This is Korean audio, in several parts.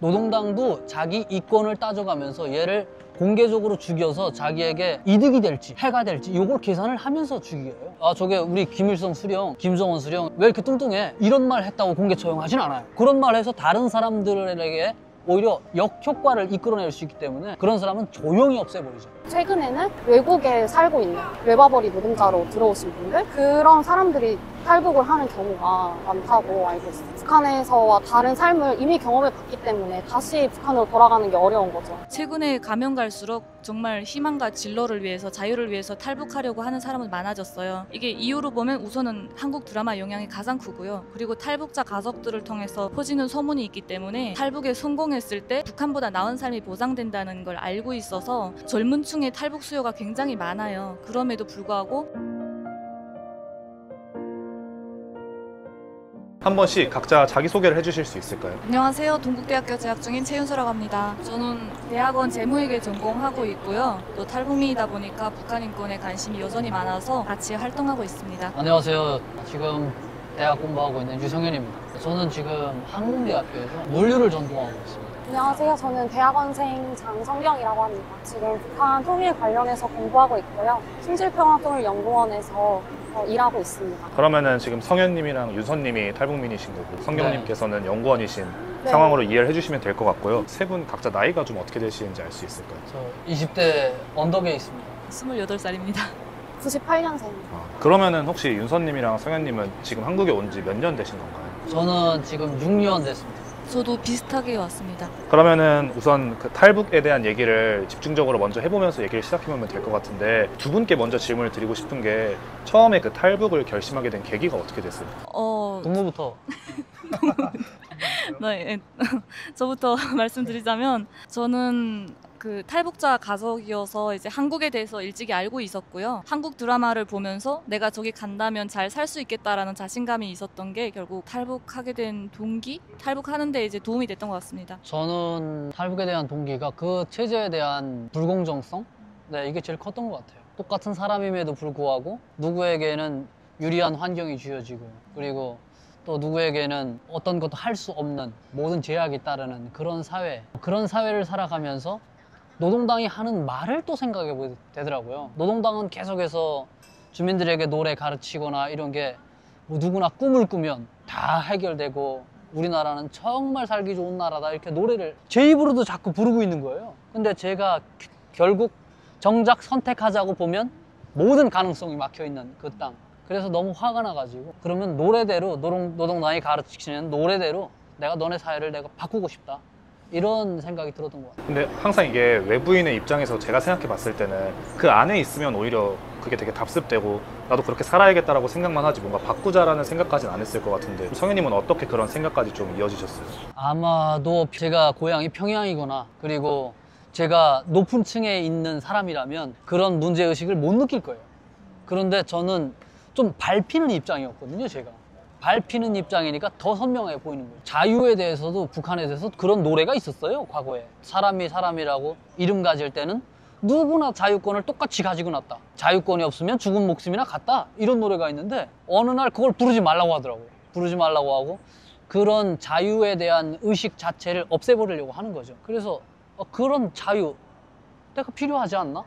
노동당도 자기 이권을 따져가면서 얘를 공개적으로 죽여서 자기에게 이득이 될지 해가 될지 이걸 계산을 하면서 죽여요. 아, 저게 우리 김일성 수령, 김정은 수령 왜 이렇게 뚱뚱해? 이런 말 했다고 공개 처형하진 않아요. 그런 말 해서 다른 사람들에게 오히려 역효과를 이끌어낼 수 있기 때문에 그런 사람은 조용히 없애버리죠. 최근에는 외국에 살고 있는 외바버리 노동자로 들어오신 분들, 그런 사람들이 탈북을 하는 경우가 많다고 알고 있어요. 북한에서와 다른 삶을 이미 경험해 봤기 때문에 다시 북한으로 돌아가는 게 어려운 거죠. 최근에 가면 갈수록 정말 희망과 진로를 위해서, 자유를 위해서 탈북하려고 하는 사람은 많아졌어요. 이게 이유로 보면 우선은 한국 드라마 영향이 가장 크고요. 그리고 탈북자 가족들을 통해서 퍼지는 소문이 있기 때문에 탈북에 성공했을 때 북한보다 나은 삶이 보장된다는 걸 알고 있어서 젊은 층의 탈북 수요가 굉장히 많아요. 그럼에도 불구하고 한 번씩 각자 자기소개를 해주실 수 있을까요? 안녕하세요. 동국대학교 재학 중인 최윤수라고 합니다. 저는 대학원 재무회계 전공하고 있고요. 또 탈북민이다 보니까 북한 인권에 관심이 여전히 많아서 같이 활동하고 있습니다. 안녕하세요. 지금 대학 공부하고 있는 유성현입니다. 저는 지금 항공대학교에서 물류를 전공하고 있습니다. 안녕하세요. 저는 대학원생 장성경이라고 합니다. 지금 북한 통일 관련해서 공부하고 있고요. 신질평화통일연구원에서 일하고 있습니다. 그러면은 지금 성현님이랑 윤선님이 탈북민이신 거고 성경님께서는 연구원이신 네. 상황으로 이해를 해주시면 될 것 같고요. 세 분 각자 나이가 좀 어떻게 되시는지 알 수 있을까요? 저 20대 언덕에 있습니다. 28살입니다. 98년생. 그러면은 혹시 윤선님이랑 성현님은 지금 한국에 온 지 몇 년 되신 건가요? 저는 지금 6년 됐습니다. 저도 비슷하게 왔습니다. 그러면은 우선 그 탈북에 대한 얘기를 집중적으로 먼저 해보면서 얘기를 시작해보면 될 것 같은데 두 분께 먼저 질문을 드리고 싶은 게 처음에 그 탈북을 결심하게 된 계기가 어떻게 됐어요? 동무부터. 네, 저부터 말씀드리자면 저는 그 탈북자 가족이어서 이제 한국에 대해서 일찍이 알고 있었고요. 한국 드라마를 보면서 내가 저기 간다면 잘 살 수 있겠다라는 자신감이 있었던 게 결국 탈북하게 된 동기? 탈북하는 데 이제 도움이 됐던 것 같습니다. 저는 탈북에 대한 동기가 그 체제에 대한 불공정성? 네, 이게 제일 컸던 것 같아요. 똑같은 사람임에도 불구하고 누구에게는 유리한 환경이 주어지고 그리고 또 누구에게는 어떤 것도 할 수 없는 모든 제약이 따르는 그런 사회, 그런 사회를 살아가면서 노동당이 하는 말을 또 생각해 보게 되더라고요. 노동당은 계속해서 주민들에게 노래 가르치거나 이런 게 뭐 누구나 꿈을 꾸면 다 해결되고 우리나라는 정말 살기 좋은 나라다 이렇게 노래를 제 입으로도 자꾸 부르고 있는 거예요. 근데 제가 결국 정작 선택하자고 보면 모든 가능성이 막혀있는 그 땅. 그래서 너무 화가 나가지고 그러면 노래대로 노동당이 가르치는 노래대로 내가 너네 사회를 내가 바꾸고 싶다. 이런 생각이 들었던 것 같아요. 근데 항상 이게 외부인의 입장에서 제가 생각해 봤을 때는 그 안에 있으면 오히려 그게 되게 답습되고 나도 그렇게 살아야겠다라고 생각만 하지 뭔가 바꾸자라는 생각까지는 안 했을 것 같은데 성현님은 어떻게 그런 생각까지 좀 이어지셨어요? 아마도 제가 고향이 평양이거나 그리고 제가 높은 층에 있는 사람이라면 그런 문제의식을 못 느낄 거예요. 그런데 저는 좀 밟히는 입장이었거든요, 제가. 밟히는 입장이니까 더 선명하게 보이는 거예요. 자유에 대해서도 북한에 대해서 그런 노래가 있었어요, 과거에. 사람이 사람이라고 이름 가질 때는 누구나 자유권을 똑같이 가지고 났다. 자유권이 없으면 죽은 목숨이나 같다. 이런 노래가 있는데 어느 날 그걸 부르지 말라고 하더라고요. 부르지 말라고 하고 그런 자유에 대한 의식 자체를 없애버리려고 하는 거죠. 그래서 그런 자유 내가 필요하지 않나?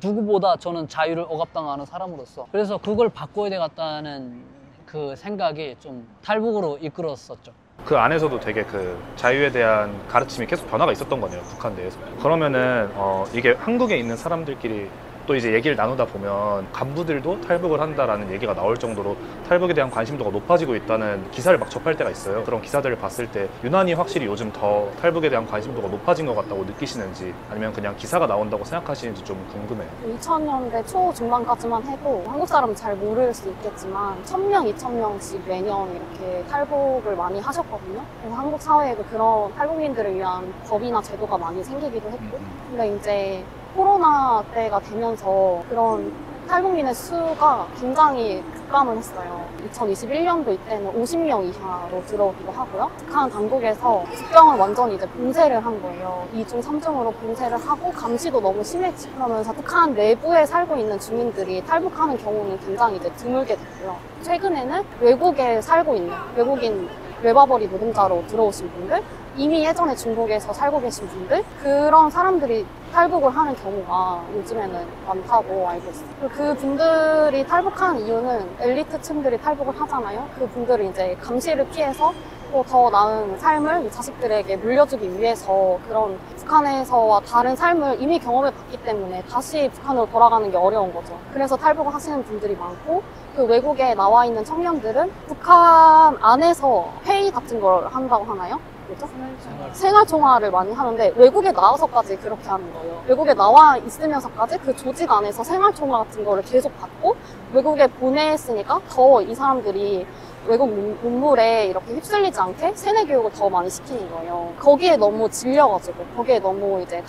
누구보다 저는 자유를 억압당하는 사람으로서 그래서 그걸 바꿔야 되겠다는 그 생각이 좀 탈북으로 이끌었었죠. 그 안에서도 되게 그 자유에 대한 가르침이 계속 변화가 있었던 거네요, 북한 내에서. 그러면은 이게 한국에 있는 사람들끼리 또 이제 얘기를 나누다 보면 간부들도 탈북을 한다라는 얘기가 나올 정도로 탈북에 대한 관심도가 높아지고 있다는 기사를 막 접할 때가 있어요. 그런 기사들을 봤을 때 유난히 확실히 요즘 더 탈북에 대한 관심도가 높아진 것 같다고 느끼시는지 아니면 그냥 기사가 나온다고 생각하시는지 좀 궁금해요. 2000년대 초 중반까지만 해도 한국 사람은 잘 모를 수 있겠지만 1000명, 2000명씩 매년 이렇게 탈북을 많이 하셨거든요. 그래서 한국 사회에도 그런 탈북민들을 위한 법이나 제도가 많이 생기기도 했고 근데 이제 코로나 때가 되면서 그런 탈북민의 수가 굉장히 급감을 했어요. 2021년도 이때는 50명 이하로 들어오기도 하고요. 북한 당국에서 국경을 완전히 이제 봉쇄를 한 거예요. 2중, 3중으로 봉쇄를 하고 감시도 너무 심했지. 그러면서 북한 내부에 살고 있는 주민들이 탈북하는 경우는 굉장히 이제 드물게 됐고요. 최근에는 외국에 살고 있는 외국인 외바버리 노동자로 들어오신 분들 이미 예전에 중국에서 살고 계신 분들 그런 사람들이 탈북을 하는 경우가 요즘에는 많다고 알고 있어요. 그 분들이 탈북하는 이유는 엘리트 층들이 탈북을 하잖아요. 그 분들은 이제 감시를 피해서 또 더 나은 삶을 자식들에게 물려주기 위해서 그런 북한에서와 다른 삶을 이미 경험해 봤기 때문에 다시 북한으로 돌아가는 게 어려운 거죠. 그래서 탈북을 하시는 분들이 많고, 그 외국에 나와 있는 청년들은 북한 안에서 회의 같은 걸 한다고 하나요? 뭐죠? 생활총화를 많이 하는데 외국에 나와서까지 그렇게 하는 거예요. 외국에 나와 있으면서까지 그 조직 안에서 생활총화 같은 거를 계속 받고 외국에 보냈으니까 더 이 사람들이 외국 문물에 이렇게 휩쓸리지 않게 세뇌 교육을 더 많이 시키는 거예요. 거기에 너무 질려가지고, 거기에 너무 이제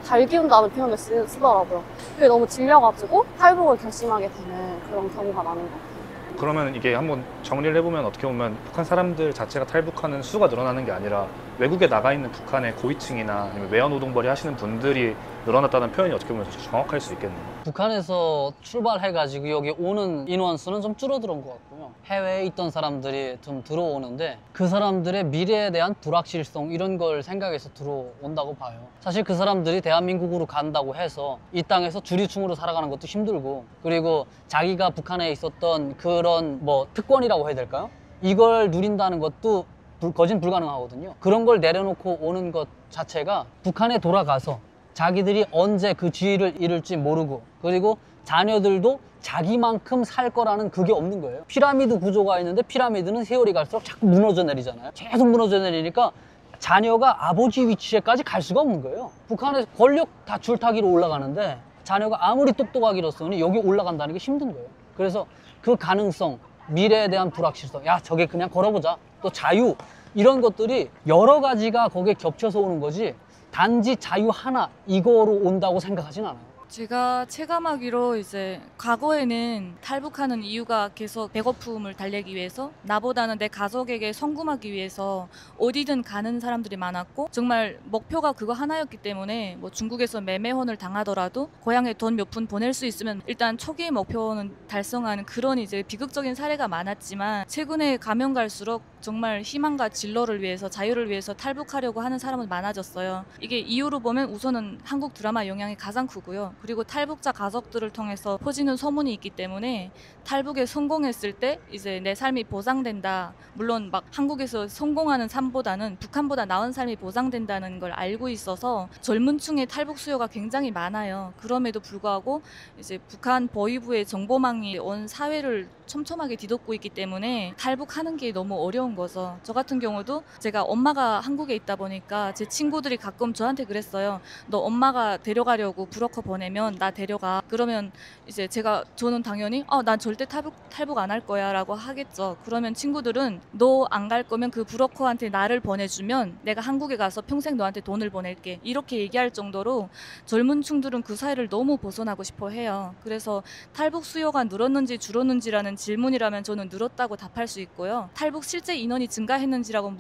달기운다는 표현을 쓰더라고요. 그게 너무 질려가지고 탈북을 결심하게 되는 그런 경우가 많은 것 같아요. 그러면 이게 한번 정리를 해보면 어떻게 보면 북한 사람들 자체가 탈북하는 수가 늘어나는 게 아니라 외국에 나가 있는 북한의 고위층이나 아니면 외연노동벌이 하시는 분들이 늘어났다는 표현이 어떻게 보면 정확할 수 있겠네요. 북한에서 출발해가지고 여기 오는 인원수는 좀 줄어드는 것 같고요. 해외에 있던 사람들이 좀 들어오는데 그 사람들의 미래에 대한 불확실성 이런 걸 생각해서 들어온다고 봐요. 사실 그 사람들이 대한민국으로 간다고 해서 이 땅에서 주류층으로 살아가는 것도 힘들고, 그리고 자기가 북한에 있었던 그런 뭐 특권이라고 해야 될까요? 이걸 누린다는 것도 거진 불가능하거든요. 그런 걸 내려놓고 오는 것 자체가 북한에 돌아가서 자기들이 언제 그 지위를 잃을지 모르고, 그리고 자녀들도 자기만큼 살 거라는 그게 없는 거예요. 피라미드 구조가 있는데 피라미드는 세월이 갈수록 자꾸 무너져 내리잖아요. 계속 무너져 내리니까 자녀가 아버지 위치에까지 갈 수가 없는 거예요. 북한에서 권력 다 줄타기로 올라가는데 자녀가 아무리 똑똑하기로서는 여기 올라간다는 게 힘든 거예요. 그래서 그 가능성, 미래에 대한 불확실성, 야 저게 그냥 걸어보자, 또 자유, 이런 것들이 여러 가지가 거기에 겹쳐서 오는 거지 단지 자유 하나 이거로 온다고 생각하진 않아요. 제가 체감하기로 이제 과거에는 탈북하는 이유가 계속 배고픔을 달래기 위해서, 나보다는 내 가족에게 성금하기 위해서 어디든 가는 사람들이 많았고, 정말 목표가 그거 하나였기 때문에 뭐 중국에서 매매혼을 당하더라도 고향에 돈 몇 푼 보낼 수 있으면 일단 초기의 목표는 달성하는 그런 이제 비극적인 사례가 많았지만, 최근에 가면 갈수록 정말 희망과 진로를 위해서, 자유를 위해서 탈북하려고 하는 사람은 많아졌어요. 이게 이유로 보면 우선은 한국 드라마 영향이 가장 크고요. 그리고 탈북자 가족들을 통해서 퍼지는 소문이 있기 때문에 탈북에 성공했을 때 이제 내 삶이 보장된다. 물론 막 한국에서 성공하는 삶보다는 북한보다 나은 삶이 보장된다는 걸 알고 있어서 젊은 층의 탈북 수요가 굉장히 많아요. 그럼에도 불구하고 이제 북한 보위부의 정보망이 온 사회를 촘촘하게 뒤덮고 있기 때문에 탈북하는 게 너무 어려운 거죠. 저 같은 경우도 제가 엄마가 한국에 있다 보니까 제 친구들이 가끔 저한테 그랬어요. 너 엄마가 데려가려고 브로커 보내면 나 데려가. 그러면 이제 저는 당연히 난 절대 탈북 안 할 거야 라고 하겠죠. 그러면 친구들은 너 안 갈 거면 그 브로커한테 나를 보내주면 내가 한국에 가서 평생 너한테 돈을 보낼게. 이렇게 얘기할 정도로 젊은 층들은 그 사회를 너무 벗어나고 싶어 해요. 그래서 탈북 수요가 늘었는지 줄었는지라는 질문이라면 저는 늘었다고 답할 수 있고요. 탈북 실제 인원이 증가했는지라고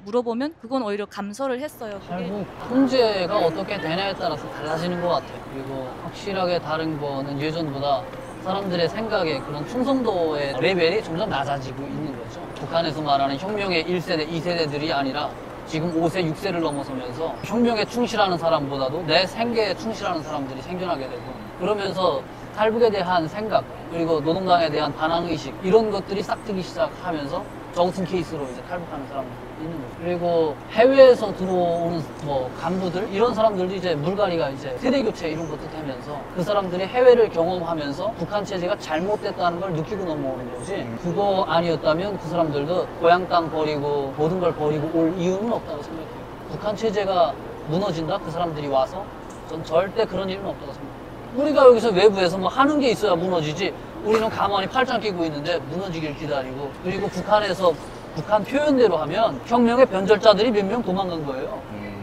물어보면 그건 오히려 감소를 했어요. 탈북 통제가 어떻게 되냐에 따라서 달라지는 것 같아요. 그리고 확실하게 다른 거는 예전보다 사람들의 생각에 그런 충성도의 레벨이 점점 낮아지고 있는 거죠. 북한에서 말하는 혁명의 1세대, 2세대들이 아니라 지금 5세, 6세를 넘어서면서 혁명에 충실하는 사람보다도 내 생계에 충실하는 사람들이 생겨나게 되고, 그러면서 탈북에 대한 생각, 그리고 노동당에 대한 반항의식, 이런 것들이 싹트기 시작하면서 저 같은 케이스로 이제 탈북하는 사람들이 있는 거죠. 그리고 해외에서 들어오는 뭐 간부들, 이런 사람들도 이제 물갈이가 이제 세대교체 이런 것도 되면서 그 사람들이 해외를 경험하면서 북한 체제가 잘못됐다는 걸 느끼고 넘어오는 거지, 그거 아니었다면 그 사람들도 고향 땅 버리고 모든 걸 버리고 올 이유는 없다고 생각해요. 북한 체제가 무너진다? 그 사람들이 와서? 전 절대 그런 일은 없다고 생각해요. 우리가 여기서 외부에서 뭐 하는 게 있어야 무너지지, 우리는 가만히 팔짱 끼고 있는데 무너지길 기다리고, 그리고 북한에서 북한 표현대로 하면 혁명의 변절자들이 몇 명 도망간 거예요.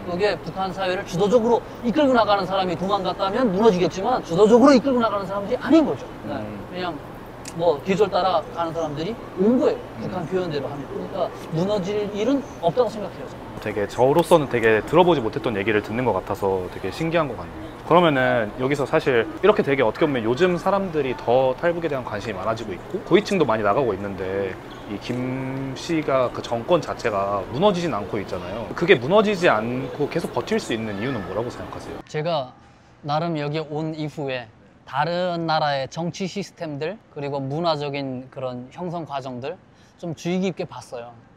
그게 북한 사회를 주도적으로 이끌고 나가는 사람이 도망갔다면 무너지겠지만 주도적으로 이끌고 나가는 사람들이 아닌 거죠. 그냥 뭐 계절 따라 가는 사람들이 온 거예요. 북한 표현대로 하면. 그러니까 무너질 일은 없다고 생각해요. 되게 저로서는 되게 들어보지 못했던 얘기를 듣는 것 같아서 되게 신기한 것 같네요. 그러면은 여기서 사실 이렇게 되게 어떻게 보면 요즘 사람들이 더 탈북에 대한 관심이 많아지고 있고 고위층도 많이 나가고 있는데 이 김 씨가 그 정권 자체가 무너지진 않고 있잖아요. 그게 무너지지 않고 계속 버틸 수 있는 이유는 뭐라고 생각하세요? 제가 나름 여기 온 이후에 다른 나라의 정치 시스템들 그리고 문화적인 그런 형성 과정들 좀 주의 깊게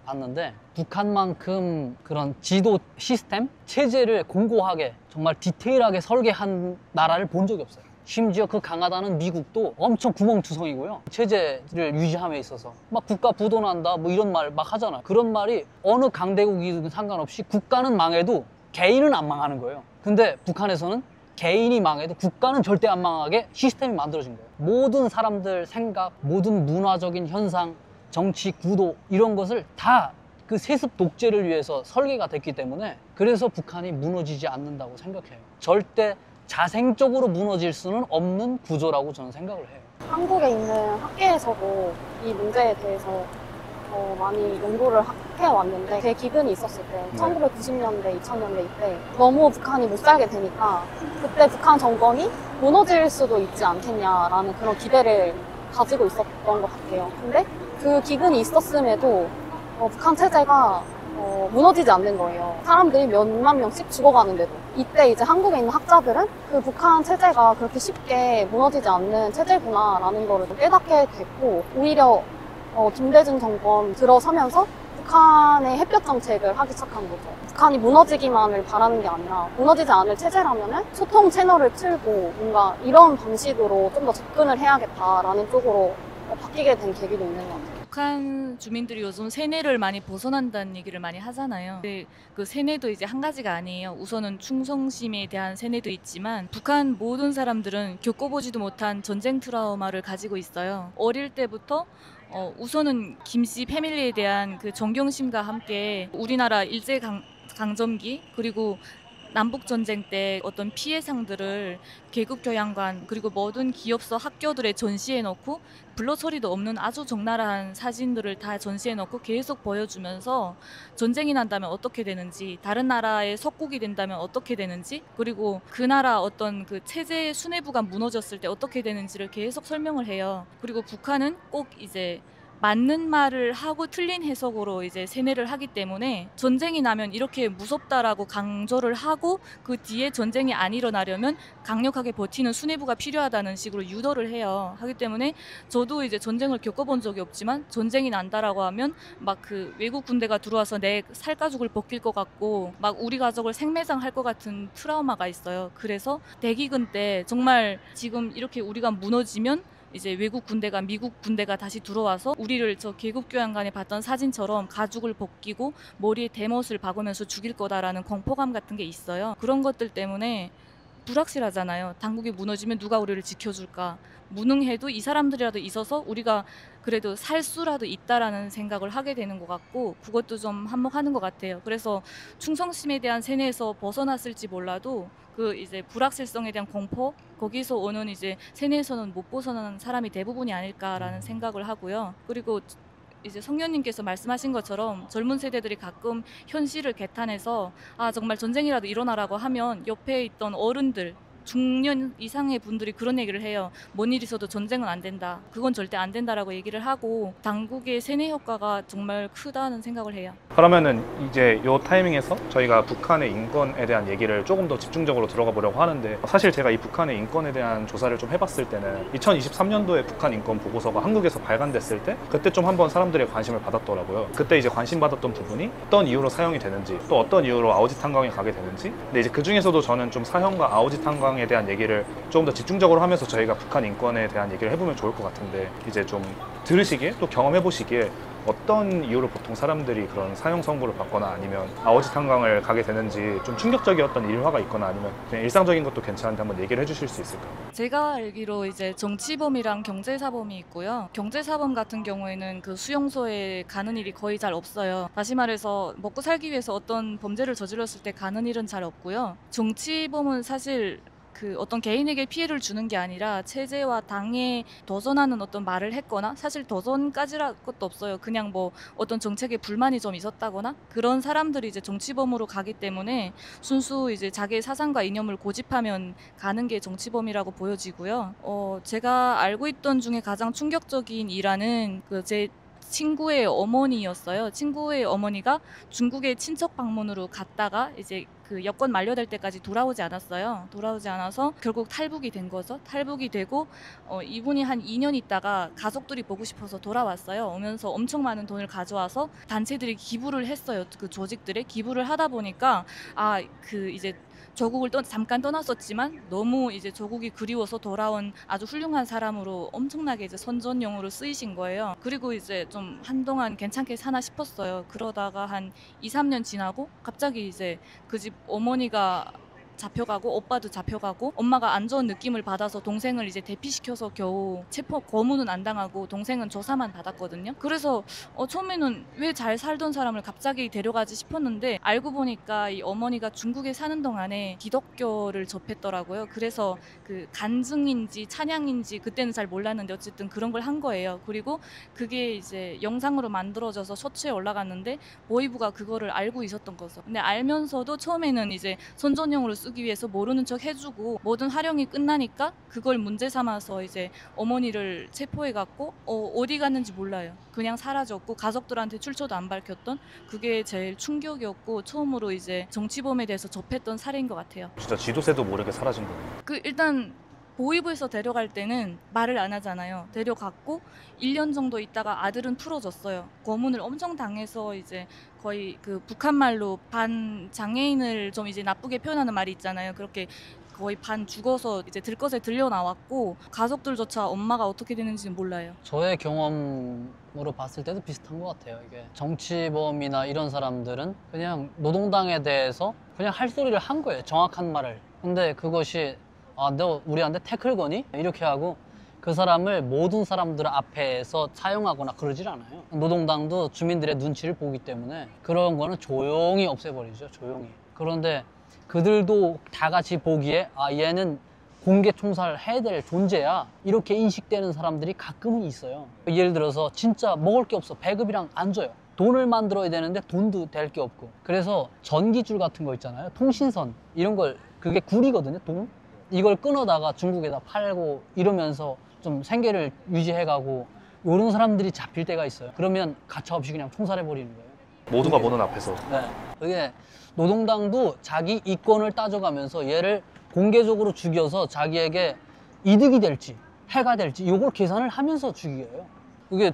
봤는데 북한만큼 그런 지도 시스템, 체제를 공고하게 정말 디테일하게 설계한 나라를 본 적이 없어요. 심지어 그 강하다는 미국도 엄청 구멍투성이고요. 체제를 유지함에 있어서 막 국가 부도난다 뭐 이런 말 막 하잖아요. 그런 말이 어느 강대국이든 상관없이 국가는 망해도 개인은 안 망하는 거예요. 근데 북한에서는 개인이 망해도 국가는 절대 안 망하게 시스템이 만들어진 거예요. 모든 사람들 생각, 모든 문화적인 현상, 정치 구도 이런 것을 다 그 세습 독재를 위해서 설계가 됐기 때문에 그래서 북한이 무너지지 않는다고 생각해요. 절대 자생적으로 무너질 수는 없는 구조라고 저는 생각을 해요. 한국에 있는 학계에서도 이 문제에 대해서 많이 연구를 해왔는데 제 기근이 있었을 때 1990년대, 2000년대 이때 너무 북한이 못 살게 되니까 그때 북한 정권이 무너질 수도 있지 않겠냐라는 그런 기대를 가지고 있었던 것 같아요. 근데 그 기근이 있었음에도 북한 체제가 무너지지 않는 거예요. 사람들이 몇만 명씩 죽어가는데도. 이때 이제 한국에 있는 학자들은 그 북한 체제가 그렇게 쉽게 무너지지 않는 체제구나라는 거를 깨닫게 됐고, 오히려 김대중 정권 들어서면서 북한의 햇볕 정책을 하기 시작한 거죠. 북한이 무너지기만을 바라는 게 아니라 무너지지 않을 체제라면은 소통 채널을 틀고 뭔가 이런 방식으로 좀 더 접근을 해야겠다라는 쪽으로 바뀌게 된 계기도 있는 것 같아요. 북한 주민들이 요즘 세뇌를 많이 벗어난다는 얘기를 많이 하잖아요. 근데 그 세뇌도 이제 한 가지가 아니에요. 우선은 충성심에 대한 세뇌도 있지만 북한 모든 사람들은 겪어보지도 못한 전쟁 트라우마를 가지고 있어요. 어릴 때부터 우선은 김씨 패밀리에 대한 그 존경심과 함께 우리나라 일제강점기 그리고 남북전쟁 때 어떤 피해상들을 계급교양관 그리고 모든 기업서 학교들에 전시해 놓고 블러처리도 없는 아주 적나라한 사진들을 다 전시해 놓고 계속 보여주면서 전쟁이 난다면 어떻게 되는지, 다른 나라의 속국이 된다면 어떻게 되는지, 그리고 그 나라 어떤 그 체제의 수뇌부가 무너졌을 때 어떻게 되는지를 계속 설명을 해요. 그리고 북한은 꼭 이제 맞는 말을 하고 틀린 해석으로 이제 세뇌를 하기 때문에 전쟁이 나면 이렇게 무섭다라고 강조를 하고 그 뒤에 전쟁이 안 일어나려면 강력하게 버티는 수뇌부가 필요하다는 식으로 유도를 해요. 하기 때문에 저도 이제 전쟁을 겪어본 적이 없지만 전쟁이 난다라고 하면 막 그 외국 군대가 들어와서 내 살가죽을 벗길 것 같고 막 우리 가족을 생매장할 것 같은 트라우마가 있어요. 그래서 대기근 때 정말 지금 이렇게 우리가 무너지면 이제 외국 군대가 미국 군대가 다시 들어와서 우리를 저 계급교양관에 봤던 사진처럼 가죽을 벗기고 머리에 대못을 박으면서 죽일 거다라는 공포감 같은 게 있어요. 그런 것들 때문에 불확실하잖아요. 당국이 무너지면 누가 우리를 지켜줄까? 무능해도 이 사람들이라도 있어서 우리가 그래도 살 수라도 있다라는 생각을 하게 되는 것 같고 그것도 좀 한몫하는 것 같아요. 그래서 충성심에 대한 세뇌에서 벗어났을지 몰라도 그 이제 불확실성에 대한 공포 거기서 오는 이제 세뇌에서는 못 벗어나는 사람이 대부분이 아닐까라는 생각을 하고요. 그리고 이제 성녀님께서 말씀하신 것처럼 젊은 세대들이 가끔 현실을 개탄해서 아 정말 전쟁이라도 일어나라고 하면 옆에 있던 어른들 중년 이상의 분들이 그런 얘기를 해요. 뭔 일 있어도 전쟁은 안 된다. 그건 절대 안 된다라고 얘기를 하고 당국의 세뇌 효과가 정말 크다는 생각을 해요. 그러면은 이제 요 타이밍에서 저희가 북한의 인권에 대한 얘기를 조금 더 집중적으로 들어가 보려고 하는데 사실 제가 이 북한의 인권에 대한 조사를 좀 해봤을 때는 2023년도에 북한 인권 보고서가 한국에서 발간됐을 때 그때 좀 한번 사람들의 관심을 받았더라고요. 그때 이제 관심 받았던 부분이 어떤 이유로 사형이 되는지 또 어떤 이유로 아우지 탄광에 가게 되는지 근데 이제 그 중에서도 저는 좀 사형과 아우지 탄광에 대한 얘기를 조금 더 집중적으로 하면서 저희가 북한 인권에 대한 얘기를 해보면 좋을 것 같은데 이제 좀 들으시기에 또 경험해 보시기에 어떤 이유로 보통 사람들이 그런 사형 선고를 받거나 아니면 아오지 탄광을 가게 되는지 좀 충격적이었던 일화가 있거나 아니면 그냥 일상적인 것도 괜찮은데 한번 얘기를 해주실 수 있을까요? 제가 알기로 이제 정치범이랑 경제사범이 있고요. 경제사범 같은 경우에는 그 수용소에 가는 일이 거의 잘 없어요. 다시 말해서 먹고 살기 위해서 어떤 범죄를 저질렀을 때 가는 일은 잘 없고요. 정치범은 사실 그 어떤 개인에게 피해를 주는 게 아니라 체제와 당에 도전하는 어떤 말을 했거나 사실 도전까지랄 것도 없어요. 그냥 뭐 어떤 정책에 불만이 좀 있었다거나 그런 사람들이 이제 정치범으로 가기 때문에 순수 이제 자기의 사상과 이념을 고집하면 가는 게 정치범이라고 보여지고요. 제가 알고 있던 중에 가장 충격적인 일화는 그 제 친구의 어머니였어요. 친구의 어머니가 중국에 친척 방문으로 갔다가 이제 그 여권 만료될 때까지 돌아오지 않았어요. 돌아오지 않아서 결국 탈북이 된 거죠. 탈북이 되고 이분이 한 2년 있다가 가족들이 보고 싶어서 돌아왔어요. 오면서 엄청 많은 돈을 가져와서 단체들이 기부를 했어요. 그 조직들에 기부를 하다 보니까 그 이제 조국을 잠깐 떠났었지만 너무 이제 조국이 그리워서 돌아온 아주 훌륭한 사람으로 엄청나게 이제 선전용으로 쓰이신 거예요. 그리고 이제 좀 한동안 괜찮게 사나 싶었어요. 그러다가 한 2, 3년 지나고 갑자기 이제 그 집 어머니가 잡혀가고 오빠도 잡혀가고 엄마가 안 좋은 느낌을 받아서 동생을 이제 대피시켜서 겨우 체포 고문은 안 당하고 동생은 조사만 받았거든요. 그래서 처음에는 왜 잘 살던 사람을 갑자기 데려가지 싶었는데 알고 보니까 이 어머니가 중국에 사는 동안에 기독교를 접했더라고요. 그래서 그 간증인지 찬양인지 그때는 잘 몰랐는데 어쨌든 그런 걸 한 거예요. 그리고 그게 이제 영상으로 만들어져서 쇼츠에 올라갔는데 보이부가 그거를 알고 있었던 거죠. 근데 알면서도 처음에는 이제 선전용으로 쓰기 위해서 모르는 척 해주고 모든 활용이 끝나니까 그걸 문제 삼아서 이제 어머니를 체포해갖고 어디 갔는지 몰라요. 그냥 사라졌고 가족들한테 출처도 안 밝혔던 그게 제일 충격이었고 처음으로 이제 정치범에 대해서 접했던 사례인 것 같아요. 진짜 지도새도 모르게 사라진 거예요. 일단 보위부에서 데려갈 때는 말을 안 하잖아요. 데려갔고 1년 정도 있다가 아들은 풀어졌어요. 고문을 엄청 당해서 이제 거의 그 북한 말로 반 장애인을 좀 이제 나쁘게 표현하는 말이 있잖아요. 그렇게 거의 반 죽어서 이제 들것에 들려 나왔고 가족들조차 엄마가 어떻게 되는지는 몰라요. 저의 경험으로 봤을 때도 비슷한 것 같아요. 이게 정치범이나 이런 사람들은 그냥 노동당에 대해서 그냥 할 소리를 한 거예요. 정확한 말을. 근데 그것이 너 우리한테 태클 거니? 이렇게 하고 그 사람을 모든 사람들 앞에서 사용하거나 그러질 않아요. 노동당도 주민들의 눈치를 보기 때문에 그런 거는 조용히 없애버리죠. 조용히. 그런데 그들도 다 같이 보기에 얘는 공개 총살을 해야 될 존재야 이렇게 인식되는 사람들이 가끔은 있어요. 예를 들어서 진짜 먹을 게 없어. 배급이랑 안 줘요. 돈을 만들어야 되는데 돈도 될 게 없고. 그래서 전기줄 같은 거 있잖아요. 통신선 이런 걸 그게 굴이거든요. 돈. 이걸 끊어다가 중국에다 팔고 이러면서 좀 생계를 유지해가고 이런 사람들이 잡힐 때가 있어요. 그러면 가차없이 그냥 총살해버리는 거예요. 모두가 보는 앞에서. 네. 그게 노동당도 자기 이권을 따져가면서 얘를 공개적으로 죽여서 자기에게 이득이 될지 해가 될지 이걸 계산을 하면서 죽여요. 그게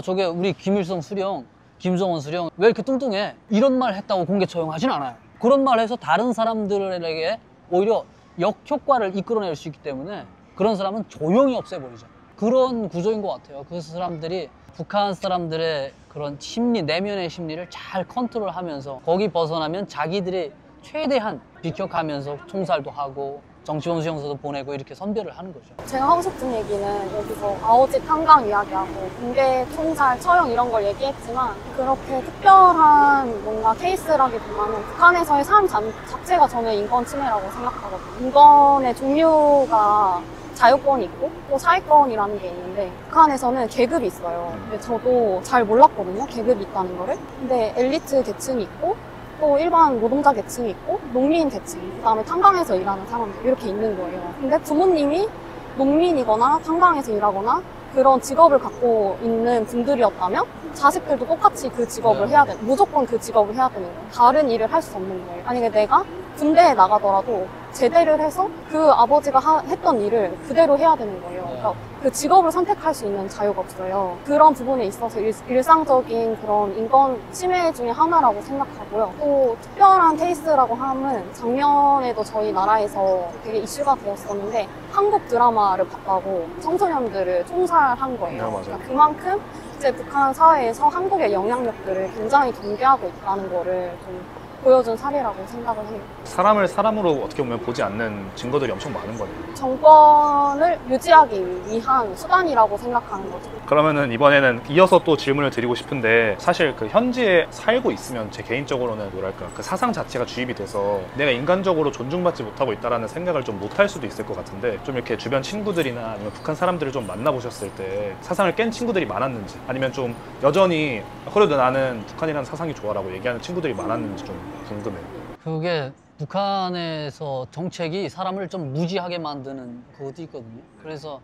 저게 우리 김일성 수령, 김정은 수령 왜 이렇게 뚱뚱해? 이런 말 했다고 공개 처형하진 않아요. 그런 말 해서 다른 사람들에게 오히려 역효과를 이끌어낼 수 있기 때문에 그런 사람은 조용히 없애버리죠. 그런 구조인 것 같아요. 그 사람들이 북한 사람들의 그런 심리, 내면의 심리를 잘 컨트롤하면서 거기 벗어나면 자기들이 최대한 비켜가면서 총살도 하고 정치범 수용소도 보내고 이렇게 선별을 하는 거죠. 제가 하고 싶은 얘기는 여기서 아오지 탄광 이야기하고 공개 총살, 처형 이런 걸 얘기했지만 그렇게 특별한 뭔가 케이스라기보다는 북한에서의 삶 자체가 저는 인권 침해라고 생각하거든요. 인권의 종류가 자유권이 있고 또 사회권이라는 게 있는데 북한에서는 계급이 있어요. 근데 저도 잘 몰랐거든요. 계급이 있다는 거를. 근데 엘리트 계층이 있고 또 일반 노동자 계층이 있고 농민 계층, 그다음에 탄광에서 일하는 사람들 이렇게 있는 거예요. 근데 부모님이 농민이거나 탄광에서 일하거나 그런 직업을 갖고 있는 분들이었다면 자식들도 똑같이 그 직업을 해야 돼. 무조건 그 직업을 해야 되는 거예요. 다른 일을 할 수 없는 거예요. 만약에 내가 군대에 나가더라도 제대를 해서 그 아버지가 했던 일을 그대로 해야 되는 거예요. 그러니까 그 직업을 선택할 수 있는 자유가 없어요. 그런 부분에 있어서 일상적인 그런 인권 침해 중에 하나라고 생각하고요. 또 특별한 케이스라고 하면 작년에도 저희 나라에서 되게 이슈가 되었었는데 한국 드라마를 봤다고 청소년들을 총살한 거예요. 맞아요. 그러니까 그만큼 이제 북한 사회에서 한국의 영향력들을 굉장히 경계하고 있다는 거를 좀 보여준 사례라고 생각을 해요. 사람을 사람으로 어떻게 보면 보지 않는 증거들이 엄청 많은 거네요. 정권을 유지하기 위한 수단이라고 생각하는 거죠. 그러면은 이번에는 이어서 또 질문을 드리고 싶은데 사실 그 현지에 살고 있으면 제 개인적으로는 뭐랄까 그 사상 자체가 주입이 돼서 내가 인간적으로 존중받지 못하고 있다라는 생각을 좀 못할 수도 있을 것 같은데 좀 이렇게 주변 친구들이나 아니면 북한 사람들을 좀 만나보셨을 때 사상을 깬 친구들이 많았는지 아니면 좀 여전히 그래도 나는 북한이라는 사상이 좋아라고 얘기하는 친구들이 많았는지 좀 궁금해요. 그게 북한에서 정책이 사람을 좀 무지하게 만드는 그것도 있거든요. 그래서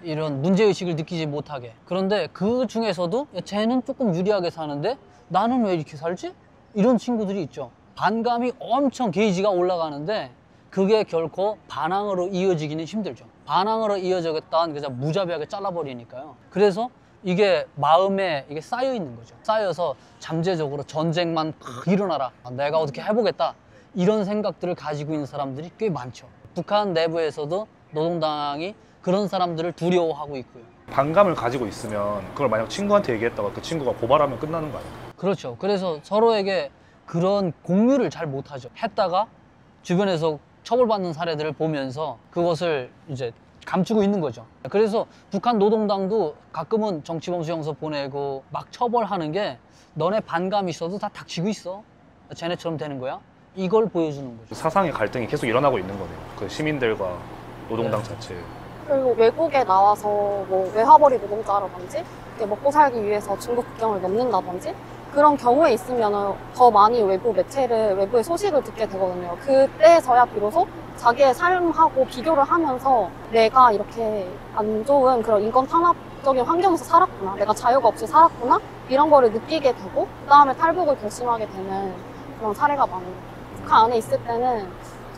이런 문제의식을 느끼지 못하게. 그런데 그 중에서도 야, 쟤는 조금 유리하게 사는데 나는 왜 이렇게 살지? 이런 친구들이 있죠. 반감이 엄청 게이지가 올라가는데 그게 결코 반항으로 이어지기는 힘들죠. 반항으로 이어지겠다는 그냥 무자비하게 잘라버리니까요. 그래서 이게 마음에 이게 쌓여 있는 거죠. 쌓여서 잠재적으로 전쟁만 일어나라, 내가 어떻게 해보겠다, 이런 생각들을 가지고 있는 사람들이 꽤 많죠. 북한 내부에서도 노동당이 그런 사람들을 두려워하고 있고요. 반감을 가지고 있으면 그걸 만약 친구한테 얘기했다가 그 친구가 고발하면 끝나는 거 아닐까요? 그렇죠. 그래서 서로에게 그런 공유를 잘 못하죠. 했다가 주변에서 처벌받는 사례들을 보면서 그것을 이제 감추고 있는 거죠. 그래서 북한 노동당도 가끔은 정치범수용소 보내고 막 처벌하는 게 너네 반감이 있어도 다 닥치고 있어, 쟤네처럼 되는 거야, 이걸 보여주는 거죠. 사상의 갈등이 계속 일어나고 있는 거네요. 그 시민들과 노동당 네. 자체. 그리고 외국에 나와서 뭐 외화벌이 노동자라든지 먹고 살기 위해서 중국 국경을 넘는다든지 그런 경우에 있으면 더 많이 외부의 소식을 듣게 되거든요. 그때서야 비로소 자기의 삶하고 비교를 하면서 내가 이렇게 안 좋은 그런 인권 탄압적인 환경에서 살았구나, 내가 자유가 없이 살았구나, 이런 거를 느끼게 되고 그 다음에 탈북을 결심하게 되는 그런 사례가 많아요. 북한 안에 있을 때는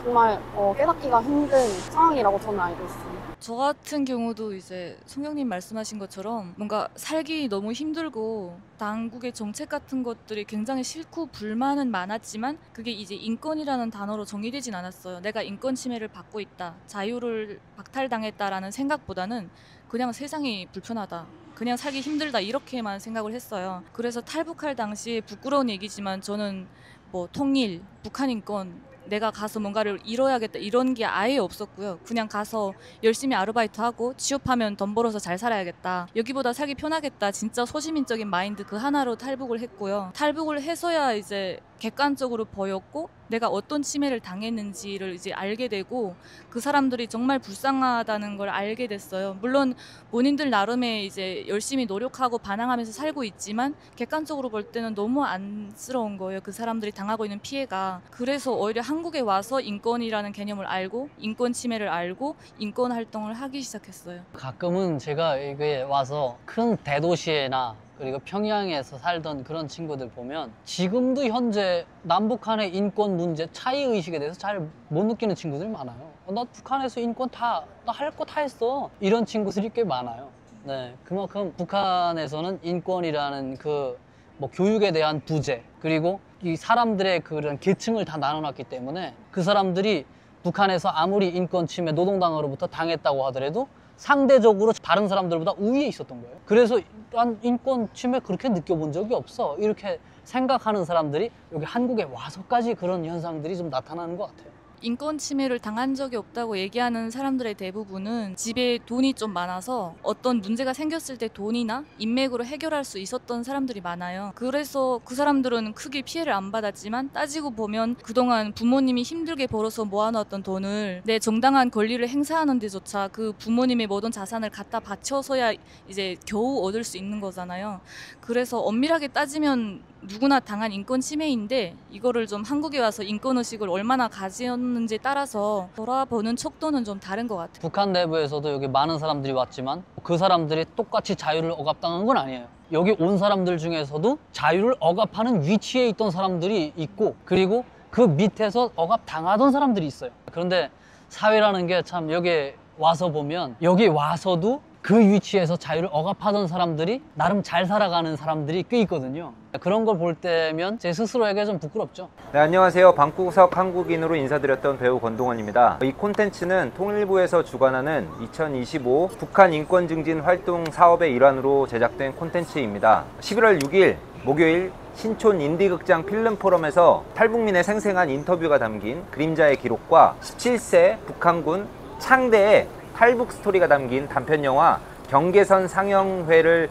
정말 깨닫기가 힘든 상황이라고 저는 알고 있습니다. 저 같은 경우도 이제 송영님 말씀하신 것처럼 뭔가 살기 너무 힘들고 당국의 정책 같은 것들이 굉장히 싫고 불만은 많았지만 그게 이제 인권이라는 단어로 정의되진 않았어요. 내가 인권 침해를 받고 있다, 자유를 박탈당했다라는 생각보다는 그냥 세상이 불편하다, 그냥 살기 힘들다, 이렇게만 생각을 했어요. 그래서 탈북할 당시 부끄러운 얘기지만 저는 뭐 통일, 북한 인권, 내가 가서 뭔가를 이뤄야겠다 이런 게 아예 없었고요. 그냥 가서 열심히 아르바이트하고 취업하면 돈 벌어서 잘 살아야겠다, 여기보다 살기 편하겠다, 진짜 소시민적인 마인드 그 하나로 탈북을 했고요. 탈북을 해서야 이제 객관적으로 보였고 내가 어떤 침해를 당했는지를 이제 알게 되고 그 사람들이 정말 불쌍하다는 걸 알게 됐어요. 물론 본인들 나름의 이제 열심히 노력하고 반항하면서 살고 있지만 객관적으로 볼 때는 너무 안쓰러운 거예요. 그 사람들이 당하고 있는 피해가. 그래서 오히려 한국에 와서 인권이라는 개념을 알고 인권 침해를 알고 인권 활동을 하기 시작했어요. 가끔은 제가 여기에 와서 큰 대도시에나 그리고 평양에서 살던 그런 친구들 보면 지금도 현재 남북한의 인권 문제 차이의식에 대해서 잘 못 느끼는 친구들이 많아요. 나 북한에서 인권 나 할 거 다 했어, 이런 친구들이 꽤 많아요. 네, 그만큼 북한에서는 인권이라는 그 뭐 교육에 대한 부재, 그리고 이 사람들의 그런 계층을 다 나눠놨기 때문에 그 사람들이 북한에서 아무리 인권 침해 노동당으로부터 당했다고 하더라도 상대적으로 다른 사람들보다 우위에 있었던 거예요. 그래서 난 인권 침해 그렇게 느껴본 적이 없어, 이렇게 생각하는 사람들이 여기 한국에 와서까지 그런 현상들이 좀 나타나는 것 같아요. 인권 침해를 당한 적이 없다고 얘기하는 사람들의 대부분은 집에 돈이 좀 많아서 어떤 문제가 생겼을 때 돈이나 인맥으로 해결할 수 있었던 사람들이 많아요. 그래서 그 사람들은 크게 피해를 안 받았지만 따지고 보면 그동안 부모님이 힘들게 벌어서 모아놨던 돈을 내 정당한 권리를 행사하는 데조차 그 부모님의 모든 자산을 갖다 바쳐서야 이제 겨우 얻을 수 있는 거잖아요. 그래서 엄밀하게 따지면 누구나 당한 인권 침해인데 이거를 좀 한국에 와서 인권의식을 얼마나 가졌는지에 따라서 돌아보는 척도는 좀 다른 것 같아요. 북한 내부에서도 여기 많은 사람들이 왔지만 그 사람들이 똑같이 자유를 억압당한 건 아니에요. 여기 온 사람들 중에서도 자유를 억압하는 위치에 있던 사람들이 있고 그리고 그 밑에서 억압당하던 사람들이 있어요. 그런데 사회라는 게 참 여기 와서 보면 여기 와서도 그 위치에서 자유를 억압하던 사람들이 나름 잘 살아가는 사람들이 꽤 있거든요. 그런 걸 볼 때면 제 스스로에게 좀 부끄럽죠. 네, 안녕하세요. 방구석 한국인으로 인사드렸던 배우 권동원입니다. 이 콘텐츠는 통일부에서 주관하는 2025 북한 인권 증진 활동 사업의 일환으로 제작된 콘텐츠입니다. 11월 6일 목요일 신촌 인디극장 필름 포럼에서 탈북민의 생생한 인터뷰가 담긴 그림자의 기록과 17세 북한군 창대의 탈북 스토리가 담긴 단편영화 경계선 상영회를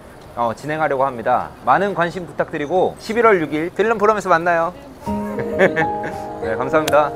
진행하려고 합니다. 많은 관심 부탁드리고 11월 6일 필름 포럼에서 만나요. 네, 감사합니다.